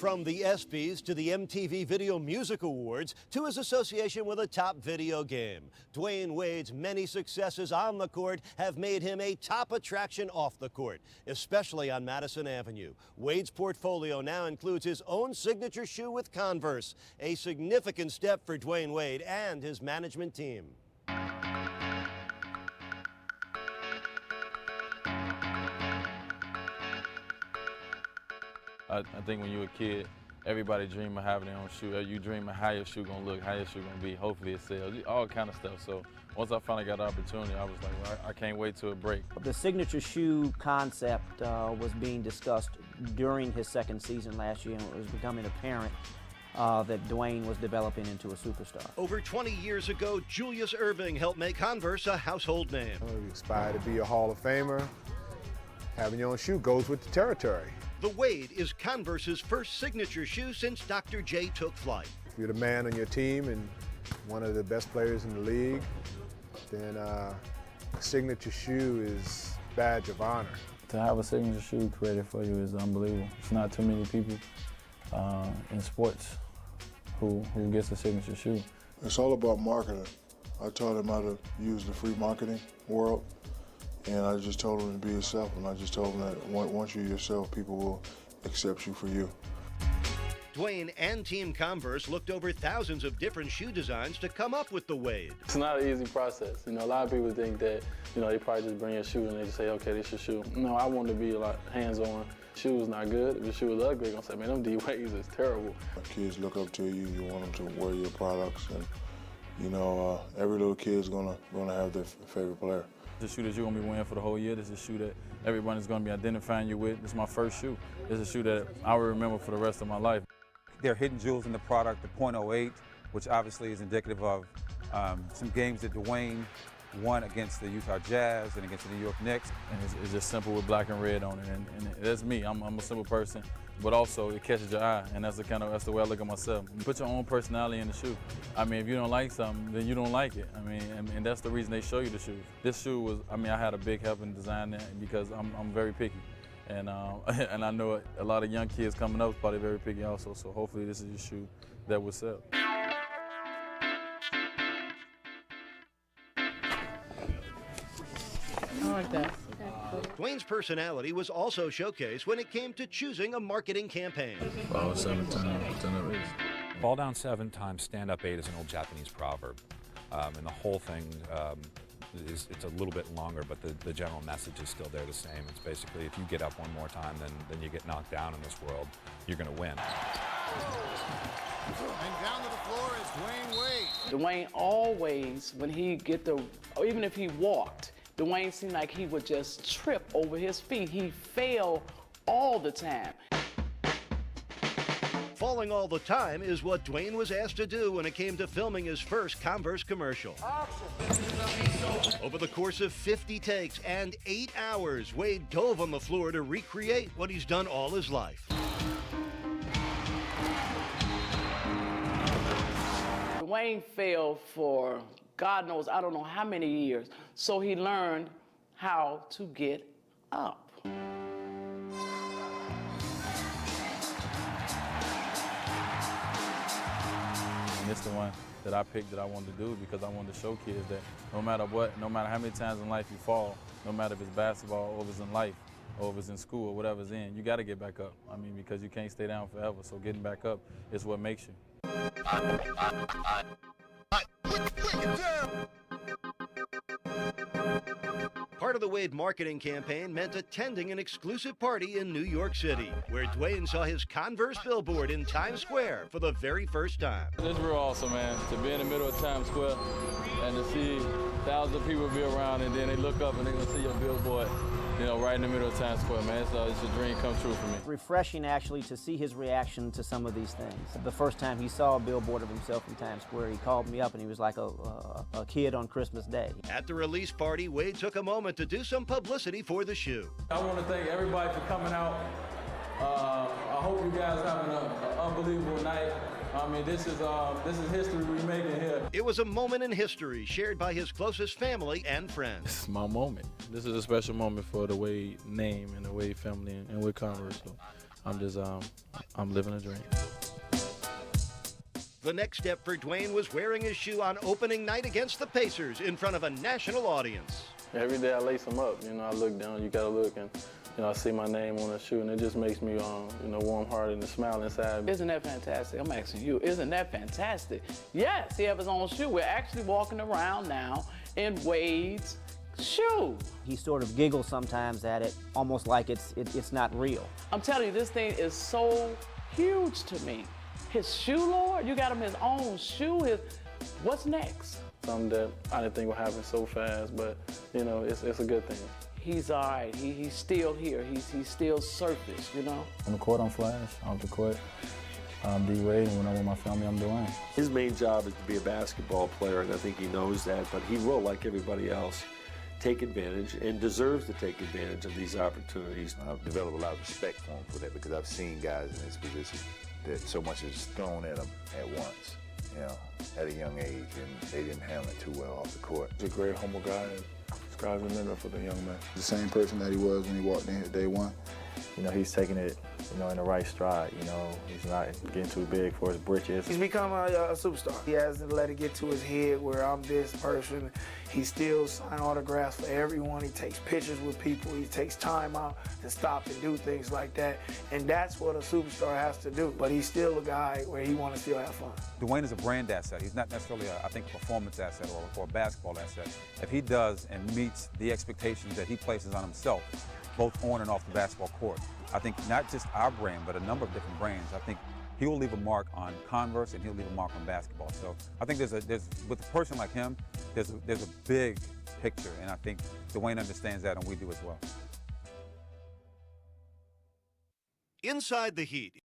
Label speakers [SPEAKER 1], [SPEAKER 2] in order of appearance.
[SPEAKER 1] From the ESPYs to the MTV Video Music Awards to his association with a top video game, Dwyane Wade's many successes on the court have made him a top attraction off the court, especially on Madison Avenue. Wade's portfolio now includes his own signature shoe with Converse, a significant step for Dwyane Wade and his management team.
[SPEAKER 2] I think when you're a kid, everybody dream of having their own shoe. You dream of how your shoe gonna look, how your shoe gonna be. Hopefully it sells, all kind of stuff. So once I finally got the opportunity, I was like, well, I can't wait till it break.
[SPEAKER 3] The signature shoe concept was being discussed during his second season last year, and it was becoming apparent that Dwyane was developing into a superstar.
[SPEAKER 1] Over 20 years ago, Julius Erving helped make Converse a household name.
[SPEAKER 4] You aspire to be a Hall of Famer. Having your own shoe goes with the territory.
[SPEAKER 1] The Wade is Converse's first signature shoe since Dr. J took flight.
[SPEAKER 4] If you're the man on your team and one of the best players in the league, then a signature shoe is a badge of honor.
[SPEAKER 2] To have a signature shoe created for you is unbelievable. It's not too many people in sports who gets a signature shoe.
[SPEAKER 5] It's all about marketing. I taught him how to use the free marketing world. And I just told him to be yourself, and I just told him that once you're yourself, people will accept you for you.
[SPEAKER 1] Dwyane and Team Converse looked over thousands of different shoe designs to come up with the Wade.
[SPEAKER 2] It's not an easy process. You know, a lot of people think that, you know, they probably just bring a shoe and they just say, okay, this is your shoe. No, I want to be a lot hands-on. Shoe is not good. If the shoe is ugly, they're going to say, man, them D-Wades is terrible.
[SPEAKER 5] Kids look up to you. You want them to wear your products. And, you know, every little kid's gonna have their favorite player.
[SPEAKER 2] The shoe that you're going to be wearing for the whole year. This is a shoe that everybody's going to be identifying you with. This is my first shoe. This is a shoe that I will remember for the rest of my life.
[SPEAKER 6] There are hidden jewels in the product, the .08, which obviously is indicative of some games that Dwyane won against the Utah Jazz and against the New York Knicks.
[SPEAKER 2] And it's just simple with black and red on it. And that's me. I'm a simple person, but also it catches your eye, and that's the way I look at myself. You put your own personality in the shoe. I mean, if you don't like something, then you don't like it. I mean, and that's the reason they show you the shoes. This shoe was, I mean, I had a big help in designing it because I'm very picky. And and I know a lot of young kids coming up is probably very picky also, so hopefully this is a shoe that will sell.
[SPEAKER 7] I like that.
[SPEAKER 1] Dwyane's personality was also showcased when it came to choosing a marketing campaign.
[SPEAKER 2] Fall 7 times, 10 of it.
[SPEAKER 8] Fall down 7 times, stand up 8 is an old Japanese proverb. And the whole thing it's a little bit longer, but the general message is still there the same. It's basically if you get up one more time, then you get knocked down in this world, you're going to win.
[SPEAKER 9] And down to the floor is Dwyane Wade.
[SPEAKER 7] Dwyane always, when he or even if he walked, Dwyane seemed like he would just trip over his feet. He fell all the time.
[SPEAKER 1] Falling all the time is what Dwyane was asked to do when it came to filming his first Converse commercial. Over the course of 50 takes and 8 hours, Wade dove on the floor to recreate what he's done all his life.
[SPEAKER 7] Dwyane fell for God knows, I don't know how many years, so he learned how to get up.
[SPEAKER 2] And it's the one that I picked that I wanted to do because I wanted to show kids that no matter what, no matter how many times in life you fall, no matter if it's basketball or if it's in life or if it's in school or whatever's in, you got to get back up. I mean, because you can't stay down forever, so getting back up is what makes you.
[SPEAKER 1] Part of the Wade marketing campaign meant attending an exclusive party in New York City, where Dwyane saw his Converse billboard in Times Square for the very first time.
[SPEAKER 2] It's real awesome, man, to be in the middle of Times Square and to see thousands of people be around, and then they look up and they're going to see your billboard, you know, right in the middle of Times Square, man. It's a dream come true for me.
[SPEAKER 3] Refreshing, actually, to see his reaction to some of these things. The first time he saw a billboard of himself in Times Square, he called me up and he was like a kid on Christmas Day.
[SPEAKER 1] At the release party, Wade took a moment to do some publicity for the shoe.
[SPEAKER 2] I want to thank everybody for coming out. I hope you guys having an unbelievable night. I mean, this is history we're making here.
[SPEAKER 1] It was a moment in history shared by his closest family and friends.
[SPEAKER 2] This is my moment. This is a special moment for the Wade name and the Wade family and with Converse. So I'm just, I'm living a dream.
[SPEAKER 1] The next step for Dwyane was wearing his shoe on opening night against the Pacers in front of a national audience.
[SPEAKER 2] Every day I lace them up, you know, I look down, you gotta look, and you know, I see my name on the shoe, and it just makes me, you know, warm-hearted and smile inside.
[SPEAKER 7] Isn't that fantastic? I'm asking you, isn't that fantastic? Yes, he has his own shoe. We're actually walking around now in Wade's shoe.
[SPEAKER 3] He sort of giggles sometimes at it, almost like it's not real.
[SPEAKER 7] I'm telling you, this thing is so huge to me. His shoe, Lord, you got him his own shoe. What's next?
[SPEAKER 2] Something that I didn't think would happen so fast, but you know, it's a good thing.
[SPEAKER 7] He's all right. He's still here. He's still surface, you know?
[SPEAKER 2] On the court, I'm Flash. Off the court, I'm D-Wade, and when I'm with my family, I'm Dwyane.
[SPEAKER 10] His main job is to be a basketball player, and I think he knows that, but he will, like everybody else, take advantage and deserves to take advantage of these opportunities.
[SPEAKER 11] I've developed a lot of respect for him for that because I've seen guys in his position that so much is thrown at them at once, you know, at a young age, and they didn't handle it too well off the court.
[SPEAKER 5] He's a great, humble guy, and this guy's remembered for the young man. The same person that he was when he walked in here day one.
[SPEAKER 2] You know, he's taking it, you know, in the right stride. You know, he's not getting too big for his britches.
[SPEAKER 12] He's become a superstar. He hasn't let it get to his head where I'm this person. He still signs autographs for everyone. He takes pictures with people. He takes time out to stop and do things like that. And that's what a superstar has to do. But he's still a guy where he wants to still have fun.
[SPEAKER 6] Dwyane is a brand asset. He's not necessarily, I think, a performance asset or a basketball asset. If he does and meets the expectations that he places on himself, both on and off the basketball court, I think not just our brand, but a number of different brands, I think he will leave a mark on Converse and he'll leave a mark on basketball. So I think there's with a person like him, there's a big picture, and I think Dwyane understands that, and we do as well.
[SPEAKER 1] Inside the Heat.